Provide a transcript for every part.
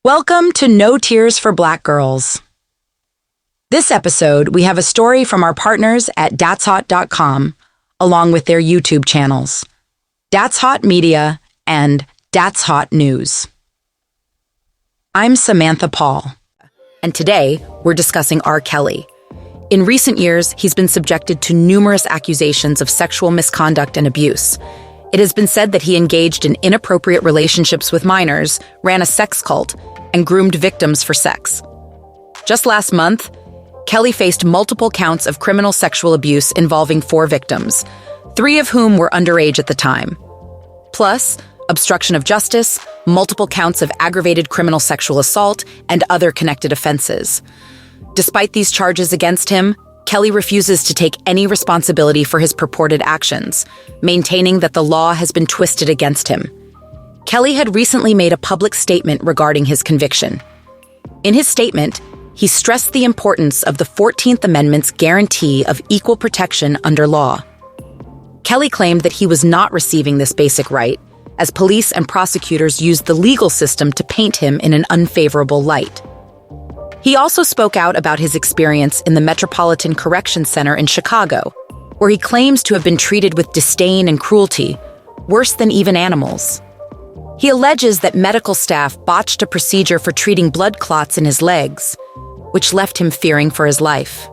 Welcome to No Tears for Black Girls. This episode, we have a story from our partners at datshot.com, along with their YouTube channels, That's Hot Media and That's Hot News. I'm Samantha Paul, and today we're discussing R. Kelly. In recent years, he's been subjected to numerous accusations of sexual misconduct and abuse. It has been said that he engaged in inappropriate relationships with minors, ran a sex cult, and groomed victims for sex. Just last month, Kelly faced multiple counts of criminal sexual abuse involving 4 victims, 3 of whom were underage at the time. Plus, obstruction of justice, multiple counts of aggravated criminal sexual assault, and other connected offenses. Despite these charges against him, Kelly refuses to take any responsibility for his purported actions, maintaining that the law has been twisted against him. Kelly had recently made a public statement regarding his conviction. In his statement, he stressed the importance of the 14th Amendment's guarantee of equal protection under law. Kelly claimed that he was not receiving this basic right, as police and prosecutors used the legal system to paint him in an unfavorable light. He also spoke out about his experience in the Metropolitan Correction Center in Chicago, where he claims to have been treated with disdain and cruelty, worse than even animals. He alleges that medical staff botched a procedure for treating blood clots in his legs, which left him fearing for his life.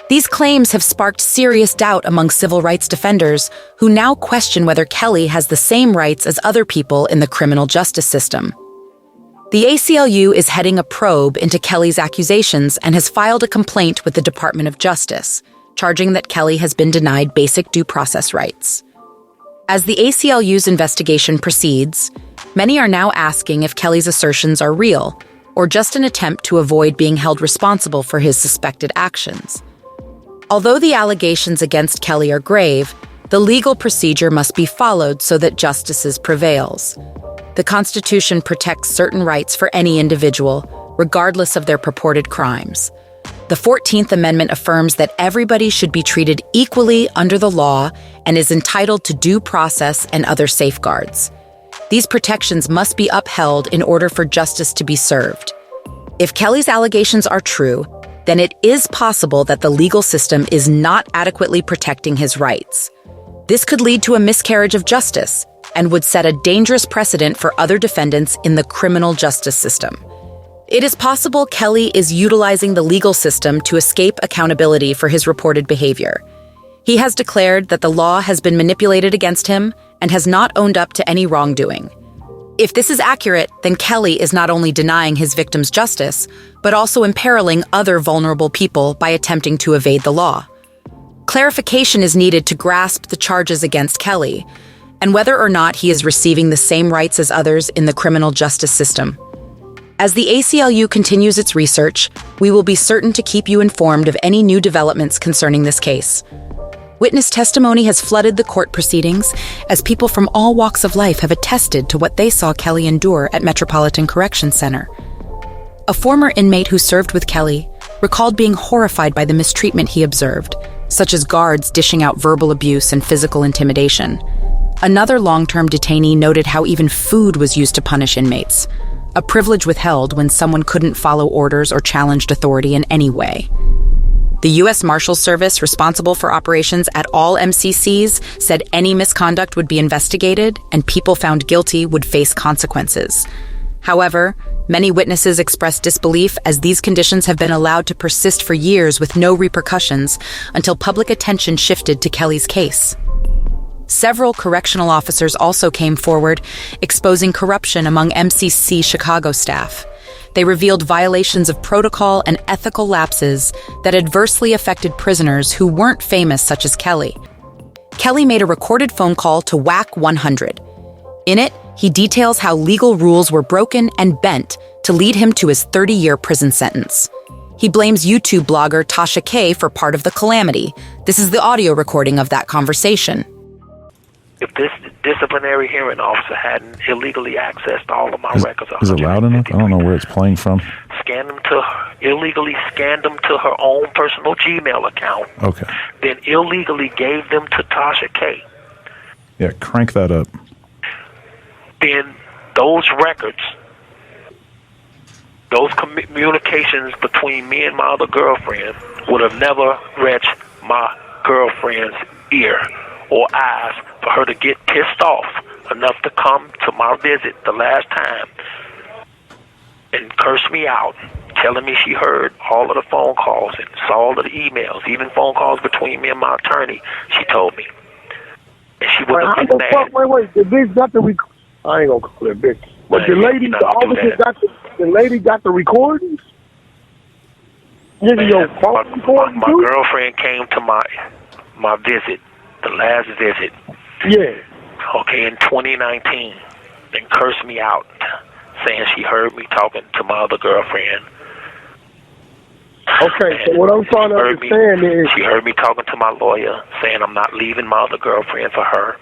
These claims have sparked serious doubt among civil rights defenders who now question whether Kelly has the same rights as other people in the criminal justice system. The ACLU is heading a probe into Kelly's accusations and has filed a complaint with the Department of Justice, charging that Kelly has been denied basic due process rights. As the ACLU's investigation proceeds, many are now asking if Kelly's assertions are real or just an attempt to avoid being held responsible for his suspected actions. Although the allegations against Kelly are grave, the legal procedure must be followed so that justice prevails. The Constitution protects certain rights for any individual, regardless of their purported crimes. The 14th Amendment affirms that everybody should be treated equally under the law and is entitled to due process and other safeguards. These protections must be upheld in order for justice to be served. If Kelly's allegations are true, then it is possible that the legal system is not adequately protecting his rights. This could lead to a miscarriage of justice and would set a dangerous precedent for other defendants in the criminal justice system. It is possible Kelly is utilizing the legal system to escape accountability for his reported behavior. He has declared that the law has been manipulated against him and has not owned up to any wrongdoing. If this is accurate, then Kelly is not only denying his victims justice, but also imperiling other vulnerable people by attempting to evade the law. Clarification is needed to grasp the charges against Kelly, and whether or not he is receiving the same rights as others in the criminal justice system. As the ACLU continues its research, we will be certain to keep you informed of any new developments concerning this case. Witness testimony has flooded the court proceedings as people from all walks of life have attested to what they saw Kelly endure at Metropolitan Correction Center. A former inmate who served with Kelly recalled being horrified by the mistreatment he observed, such as guards dishing out verbal abuse and physical intimidation. Another long-term detainee noted how even food was used to punish inmates, a privilege withheld when someone couldn't follow orders or challenged authority in any way. The U.S. Marshals Service, responsible for operations at all MCCs, said any misconduct would be investigated and people found guilty would face consequences. However, many witnesses expressed disbelief as these conditions have been allowed to persist for years with no repercussions until public attention shifted to Kelly's case. Several correctional officers also came forward, exposing corruption among MCC Chicago staff. They revealed violations of protocol and ethical lapses that adversely affected prisoners who weren't famous, such as Kelly. Kelly made a recorded phone call to WAC 100. In it, he details how legal rules were broken and bent to lead him to his 30-year prison sentence. He blames YouTube blogger Tasha K for part of the calamity. This is the audio recording of that conversation. If this disciplinary hearing officer hadn't illegally accessed all of my records, is it loud enough? I don't know where it's playing from. Illegally scanned them to her own personal Gmail account. Okay. Then illegally gave them to Tasha K. Yeah, crank that up. Then those records Those communications between me and my other girlfriend would have never reached my girlfriend's ear or eyes for her to get pissed off enough to come to my visit the last time and curse me out, telling me she heard all of the phone calls and saw all of the emails, even phone calls between me and my attorney, she told me. And she would have been mad. Wait, the bitch got the I ain't gonna call it bitch. But the lady, the officer the lady got the recordings? Your phone recordings? My girlfriend came to my visit, the last visit. Yeah. Okay, in 2019, and cursed me out, saying she heard me talking to my other girlfriend. Okay, so what I'm trying to understand is... She heard me talking to my lawyer, saying I'm not leaving my other girlfriend for her.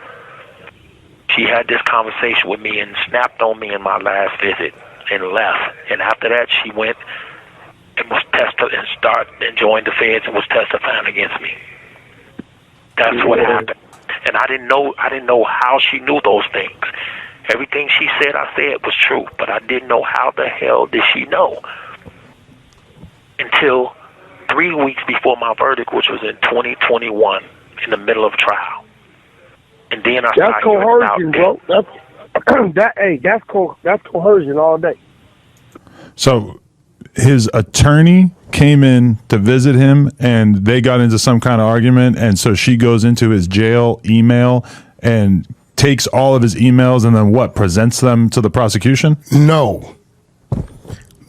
She had this conversation with me and snapped on me in my last visit and left. And after that, she went and was and joined the feds and was testifying against me. That's what happened. And I didn't know how she knew those things. Everything she said, I said was true, but I didn't know how the hell did she know. Until 3 weeks before my verdict, which was in 2021, in the middle of trial. And then I started coercion, bro. That's coercion all day. So his attorney came in to visit him, and they got into some kind of argument, and so she goes into his jail email and takes all of his emails, and then what, presents them to the prosecution? No.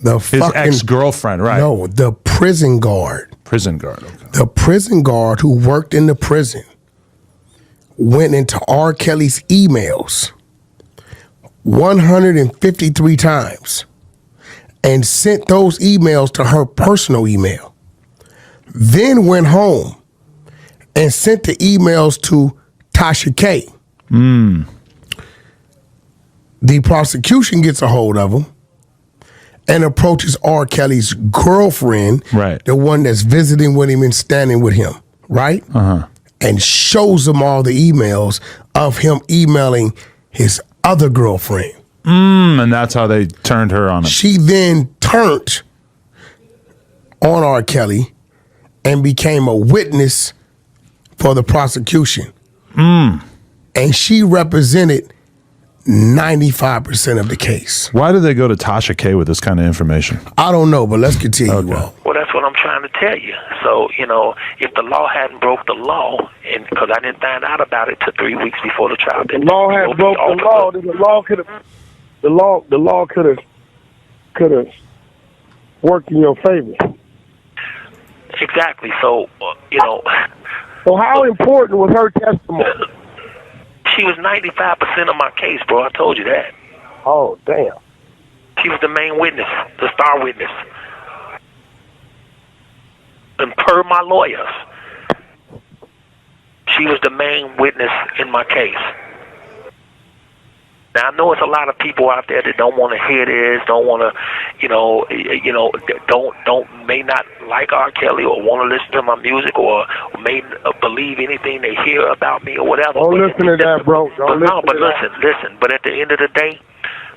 His ex-girlfriend, right? No, the prison guard. Prison guard, okay. The prison guard who worked in the prison went into R. Kelly's emails 153 times and sent those emails to her personal email. Then went home and sent the emails to Tasha K. The prosecution gets a hold of them and approaches R. Kelly's girlfriend, right, the one that's visiting with him and standing with him, right? And shows them all the emails of him emailing his other girlfriend. And that's how they turned her on him. She then turned on R. Kelly and became a witness for the prosecution. And she represented 95% of the case. Why did they go to Tasha K with this kind of information? I don't know, but let's continue. Okay. Well, that's what I'm trying to tell you. So, if the law hadn't broke the law, and because I didn't find out about it till 3 weeks before the trial, the law had broke the law. The law could have worked in your favor. Exactly. So, So how important was her testimony? She was 95% of my case, bro. I told you that. Oh, damn. She was the main witness, the star witness. And per my lawyers, she was the main witness in my case. Now, I know it's a lot of people out there that don't want to hear this, don't want to, may not like R. Kelly or want to listen to my music or may believe anything they hear about me or whatever. Don't listen to that, bro. Listen. But at the end of the day,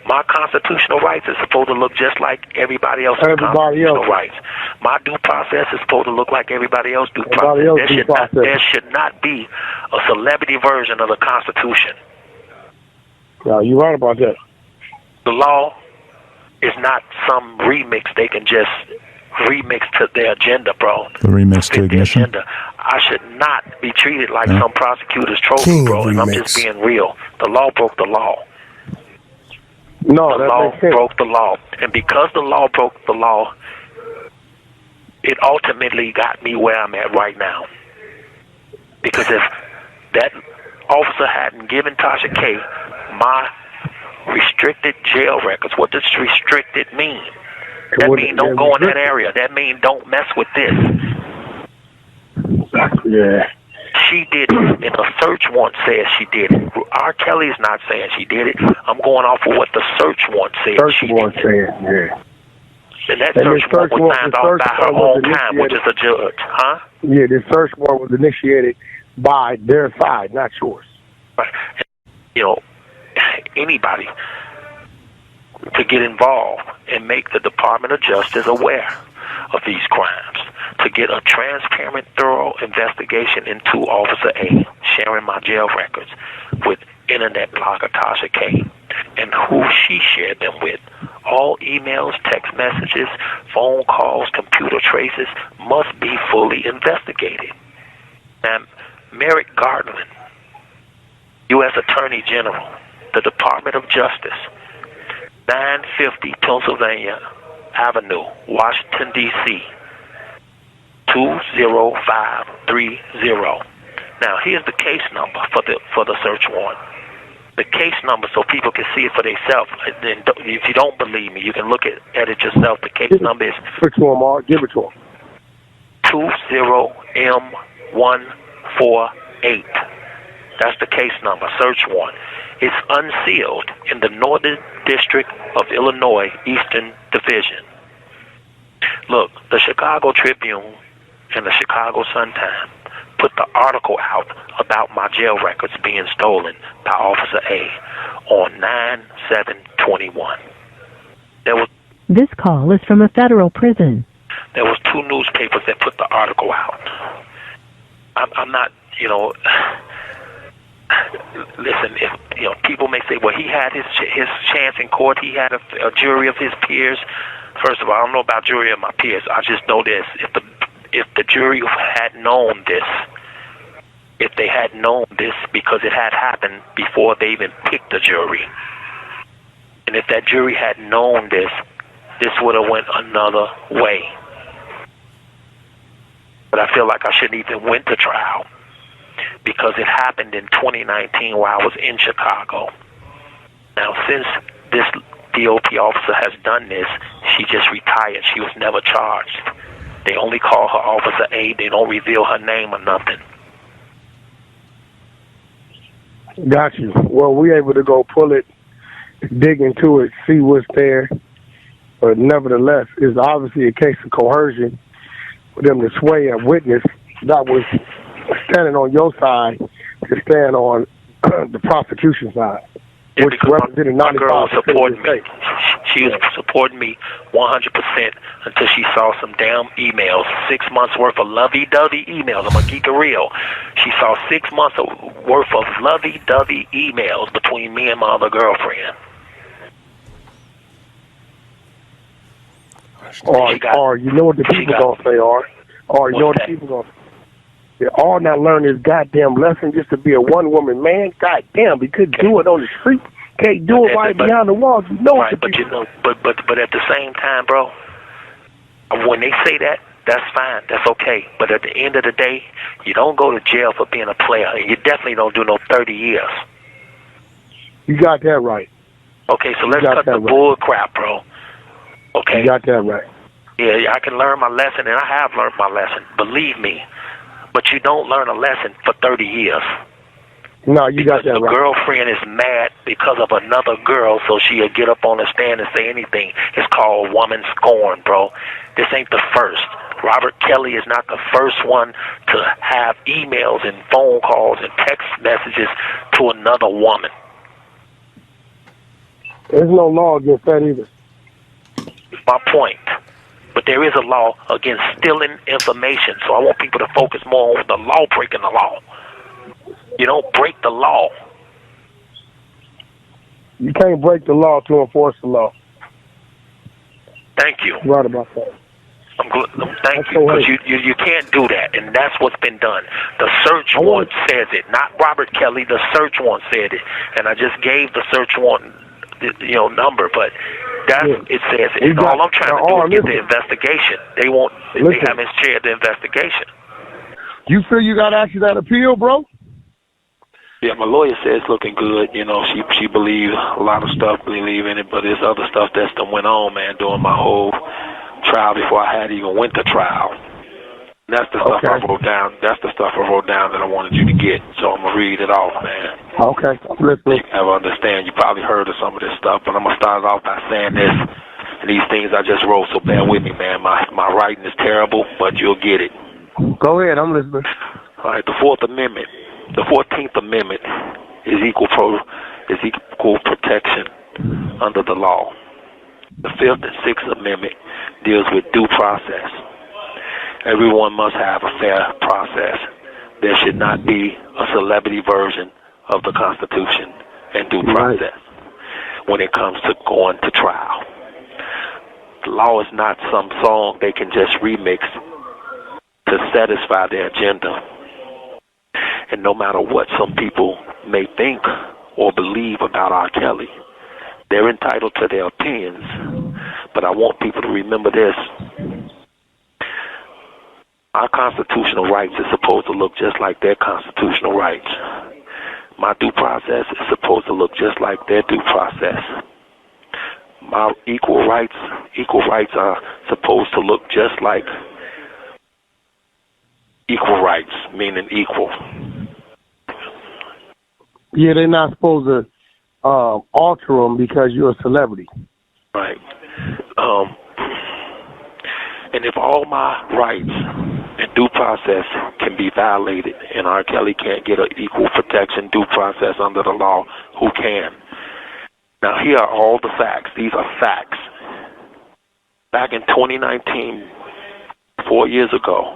my constitutional rights is supposed to look just like everybody else's constitutional rights. My due process is supposed to look like everybody else's due process. There should not be a celebrity version of the Constitution. Yeah, you're right about that. The law is not some remix they can just remix to their agenda, bro. The remix to ignition? Agenda. I should not be treated like some prosecutor's trophy, bro, and I'm just being real. The law broke the law. No, the law broke the law. And because the law broke the law, it ultimately got me where I'm at right now. Because if that officer hadn't given Tasha K my restricted jail records, what does restricted mean? That means don't go in that area. That means don't mess with this. Yeah. She did it, and a search warrant says she did it. R. Kelly's not saying she did it. I'm going off of what the search warrant said. Yeah. And that search warrant was signed off by her own time, which is a judge, huh? Yeah, the search warrant was initiated by their side, not yours. Right. Anybody to get involved and make the Department of Justice aware of these crimes, to get a transparent, thorough investigation into Officer A sharing my jail records with internet blogger Tasha K and who she shared them with. All emails, text messages, phone calls, computer traces must be fully investigated. And Merrick Garland, U.S. Attorney General, the Department of Justice, 950 Pennsylvania Avenue, Washington, D.C., 20530. Now, here's the case number for the search warrant. The case number so people can see it for themselves. If you don't believe me, you can look at it yourself. The case number is... Give it to him, Mark. Give it to him. 20M148. That's the case number, search warrant. It's unsealed in the Northern District of Illinois, Eastern Division. Look, the Chicago Tribune and the Chicago Sun-Times put the article out about my jail records being stolen by Officer A on 9/7/21. This call is from a federal prison. There was 2 newspapers that put the article out. I'm not, listen, if people may say, well, he had his chance in court, he had a jury of his peers. First of all, I don't know about jury of my peers. I just know this: if the jury had known this, if they had known this, because it had happened before they even picked the jury, and if that jury had known this would have went another way. But I feel like I shouldn't even went to trial, because it happened in 2019 while I was in Chicago. Now, since this DOP officer has done this, she just retired. She was never charged. They only call her Officer A. They don't reveal her name or nothing. Got you. Well, we able to go pull it, dig into it, see what's there. But nevertheless, it's obviously a case of coercion for them to sway a witness that was standing on your side to stand on the prosecution side, which represented 95%. My girl supported me. She was supporting me 100% until she saw some damn emails, 6 months worth of lovey-dovey emails. I'm going to keep it real. She saw 6 months worth of lovey-dovey emails between me and my other girlfriend. Or you know what the people going to say, or you know what the people going to say. They all not learn this goddamn lesson just to be a one-woman man. Goddamn, we couldn't do it on the street. Can't do it right behind the walls. You know right, but but at the same time, bro, when they say that, that's fine. That's okay. But at the end of the day, you don't go to jail for being a player. And you definitely don't do no 30 years. You got that right. Okay, so let's cut the bull crap, bro. Okay? You got that right. Yeah, I can learn my lesson, and I have learned my lesson. Believe me. But you don't learn a lesson for 30 years. No, you got that right. The girlfriend is mad because of another girl, so she'll get up on the stand and say anything. It's called woman scorn, bro. This ain't the first. Robert Kelly is not the first one to have emails and phone calls and text messages to another woman. There's no law against that either. My point. But there is a law against stealing information, so I want people to focus more on the law breaking the law. You don't break the law. You can't break the law to enforce the law. Thank you. Right about that. Thank you, because you can't do that, and that's what's been done. The search warrant says it, not Robert Kelly. The search warrant said it, and I just gave the search warrant, number, but it says it. And all I'm trying to do is get the investigation. They haven't shared the investigation. You feel you got actually that appeal, bro? Yeah, my lawyer says it's looking good. She believes a lot of stuff, believe in it, but there's other stuff that's done went on, man, during my whole trial before I had even went to trial. And that's the stuff I wrote down. That's the stuff I wrote down that I wanted you to get. So I'm going to read it off, man. Okay. Let's you can understand. You probably heard of some of this stuff, but I'm going to start off by saying this. And these things I just wrote, so bear with me, man. My writing is terrible, but you'll get it. Go ahead. I'm listening. All right, the 4th Amendment. The 14th Amendment is equal protection under the law. The Fifth and Sixth Amendment deals with due process. Everyone must have a fair process. There should not be a celebrity version of the Constitution and due process when it comes to going to trial. The law is not some song they can just remix to satisfy their agenda. And no matter what some people may think or believe about R. Kelly, they're entitled to their opinions. But I want people to remember this. Our constitutional rights is supposed to look just like their constitutional rights. My due process is supposed to look just like their due process. My equal rights are supposed to look just like equal rights, meaning equal. Yeah, they're not supposed to alter them because you're a celebrity. Right. And if all my rights and due process can be violated and R. Kelly can't get an equal protection due process under the law, who can? Now, here are all the facts. These are facts. Back in 2019, 4 years ago,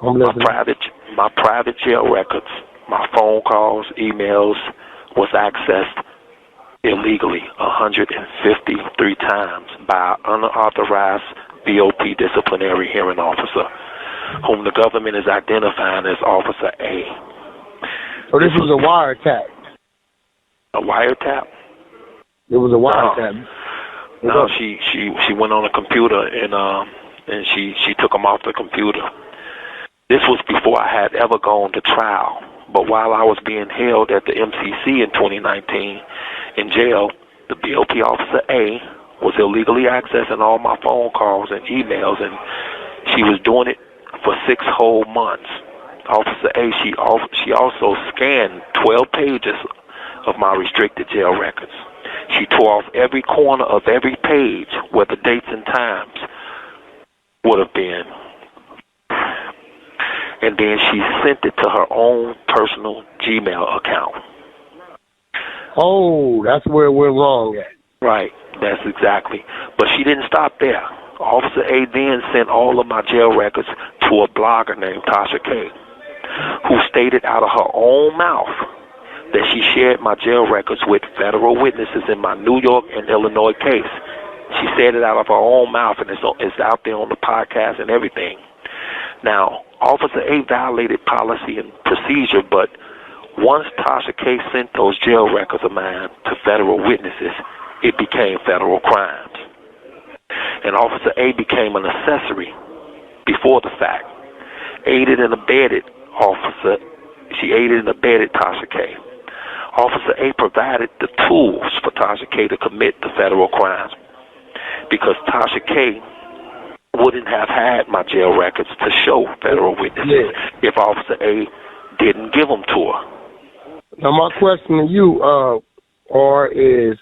my private jail records, my phone calls, emails was accessed illegally 153 times by an unauthorized BOP disciplinary hearing officer, whom the government is identifying as Officer A. So this was a wiretap. A wiretap? It was a wiretap. No, she went on a computer and she took them off the computer. This was before I had ever gone to trial. But while I was being held at the MCC in 2019 in jail, the BOP Officer A was illegally accessing all my phone calls and emails, and she was doing it for 6 whole months. Officer A, she also scanned 12 pages of my restricted jail records. She tore off every corner of every page where the dates and times would have been. And then she sent it to her own personal Gmail account. Oh, that's where it went wrong at. Right, that's exactly. But she didn't stop there. Officer A then sent all of my jail records to a blogger named Tasha K, who stated out of her own mouth that she shared my jail records with federal witnesses in my New York and Illinois case. She said it out of her own mouth, and it's out there on the podcast and everything. Now, Officer A violated policy and procedure, but once Tasha K sent those jail records of mine to federal witnesses, it became federal crimes. And Officer A became an accessory before the fact. Aided and abetted Tasha K. Officer A provided the tools for Tasha K to commit the federal crimes, because Tasha K wouldn't have had my jail records to show federal witnesses if Officer A didn't give them to her. Now, my question to you, is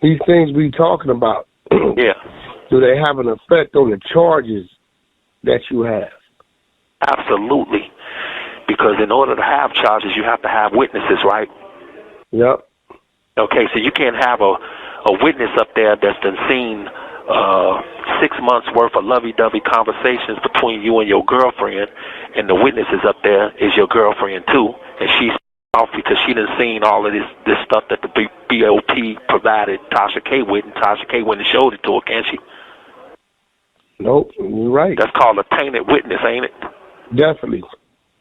these things we talking about, do they have an effect on the charges that you have? Absolutely. Because in order to have charges, you have to have witnesses, right? Yep. Okay, so you can't have a witness up there that's been seen 6 months worth of lovey-dovey conversations between you and your girlfriend, and the witness is up there is your girlfriend too, and she's off because she done seen all of this stuff that the BOP provided Tasha K with, and Tasha K went and showed it to her, can't she? Nope, you're right. That's called a tainted witness, ain't it? Definitely.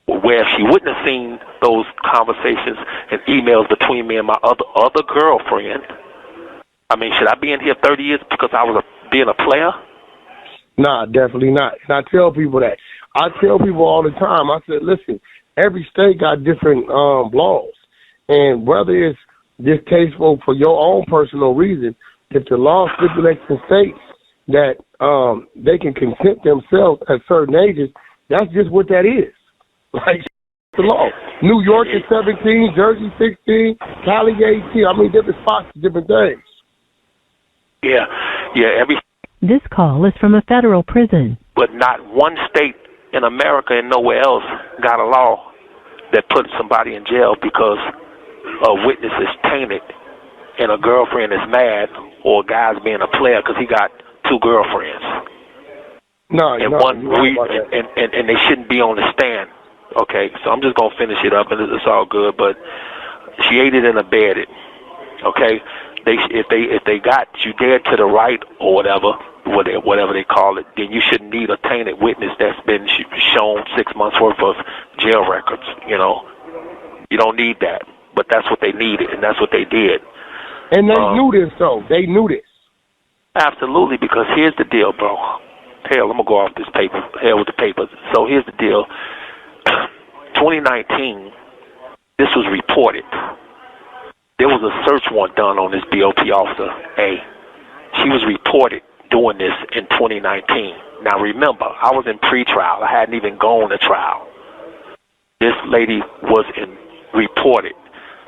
Where if she wouldn't have seen those conversations and emails between me and my other girlfriend, I mean, should I be in here 30 years because I was being a player? Nah, definitely not. And I tell people that. I tell people all the time, I said, listen, every state got different laws. And whether it's distasteful for your own personal reason, if the law stipulates in states that they can consent themselves at certain ages, that's just what that is. Like, the law. New York is 17, Jersey 16, Cali 18. I mean, different spots, different things. Yeah, This call is from a federal prison. But not one state in America and nowhere else got a law that puts somebody in jail because a witness is tainted and a girlfriend is mad, or a guy's being a player because he got 2 girlfriends. No, And no, you're right about that. and they shouldn't be on the stand. Okay, so I'm just gonna finish it up, and it's all good. But she aided and abetted. Okay, if they got you dead to the right or whatever they call it, then you shouldn't need a tainted witness that's been shown 6 months worth of jail records. You know, you don't need that, but that's what they needed, and that's what they did. And they knew this, though. They knew this. Absolutely, because here's the deal, bro. Hell, I'm gonna go off this paper. Hell with the papers. So here's the deal. 2019, this was reported. There was a search warrant done on this BOP officer, A. She was reported doing this in 2019. Now remember, I was in pretrial. I hadn't even gone to trial. This lady was reported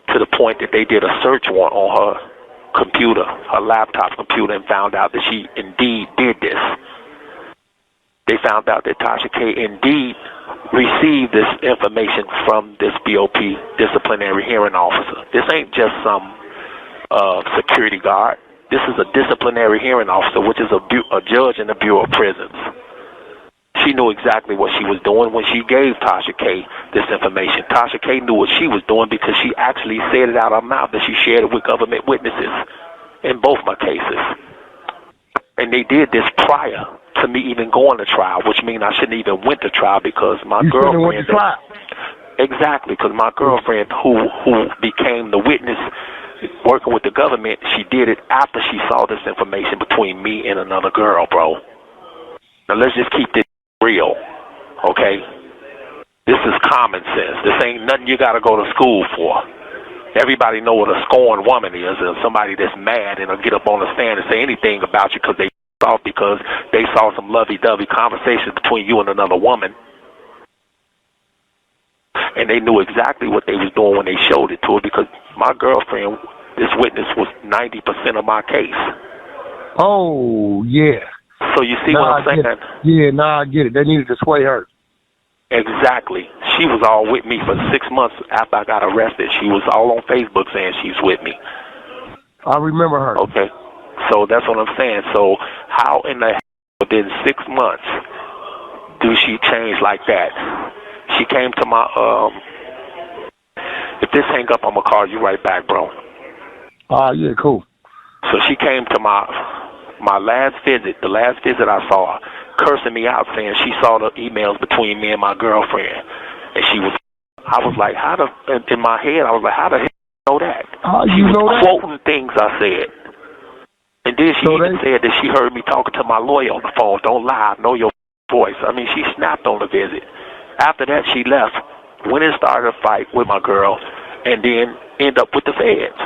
to the point that they did a search warrant on her computer, her laptop computer, and found out that she indeed did this. They found out that Tasha K indeed received this information from this BOP disciplinary hearing officer. This ain't just some security guard. This is a disciplinary hearing officer, which is a judge in the Bureau of Prisons. She knew exactly what she was doing when she gave Tasha K this information. Tasha K knew what she was doing because she actually said it out of her mouth, and she shared it with government witnesses in both my cases. And they did this prior to me even going to trial, which means I shouldn't even went to trial because my girlfriend. Went to trial. Exactly, because my girlfriend, who became the witness working with the government, she did it after she saw this information between me and another girl, bro. Now let's just keep this real, okay? This is common sense. This ain't nothing you got to go to school for. Everybody know what a scorned woman is, and somebody that's mad and will get up on the stand and say anything about you because they saw some lovey-dovey conversations between you and another woman. And they knew exactly what they was doing when they showed it to her, because my girlfriend, this witness, was 90% of my case. Oh, yeah. So you see what I'm saying? Yeah, I get it. They needed to sway her. Exactly. She was all with me for 6 months after I got arrested. She was all on Facebook saying she's with me. I remember her. Okay. So that's what I'm saying. So how in the hell within 6 months do she change like that? She came to my, if this hang up, I'm going to call you right back, bro. Yeah, cool. So she came to my last visit, the last visit I saw her, cursing me out, saying she saw the emails between me and my girlfriend. And I was like, in my head, I was like, how the hell you know that? You know that? Quoting things I said. And then she even said that she heard me talking to my lawyer on the phone. Don't lie, I know your voice. I mean, she snapped on the visit. After that, she left, went and started a fight with my girl, and then ended up with the feds.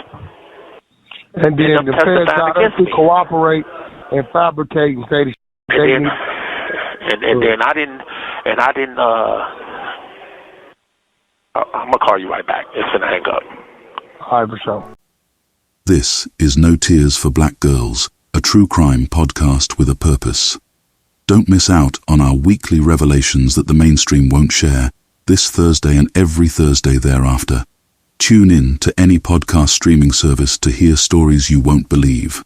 And then the feds got us to cooperate and fabricate and say the and then I didn't I'm gonna call you right back. It's gonna hang up. All right, for sure. This is No Tears for Black Girls, a true crime podcast with a purpose. Don't miss out on our weekly revelations that the mainstream won't share, this Thursday and every Thursday thereafter. Tune in to any podcast streaming service to hear stories you won't believe.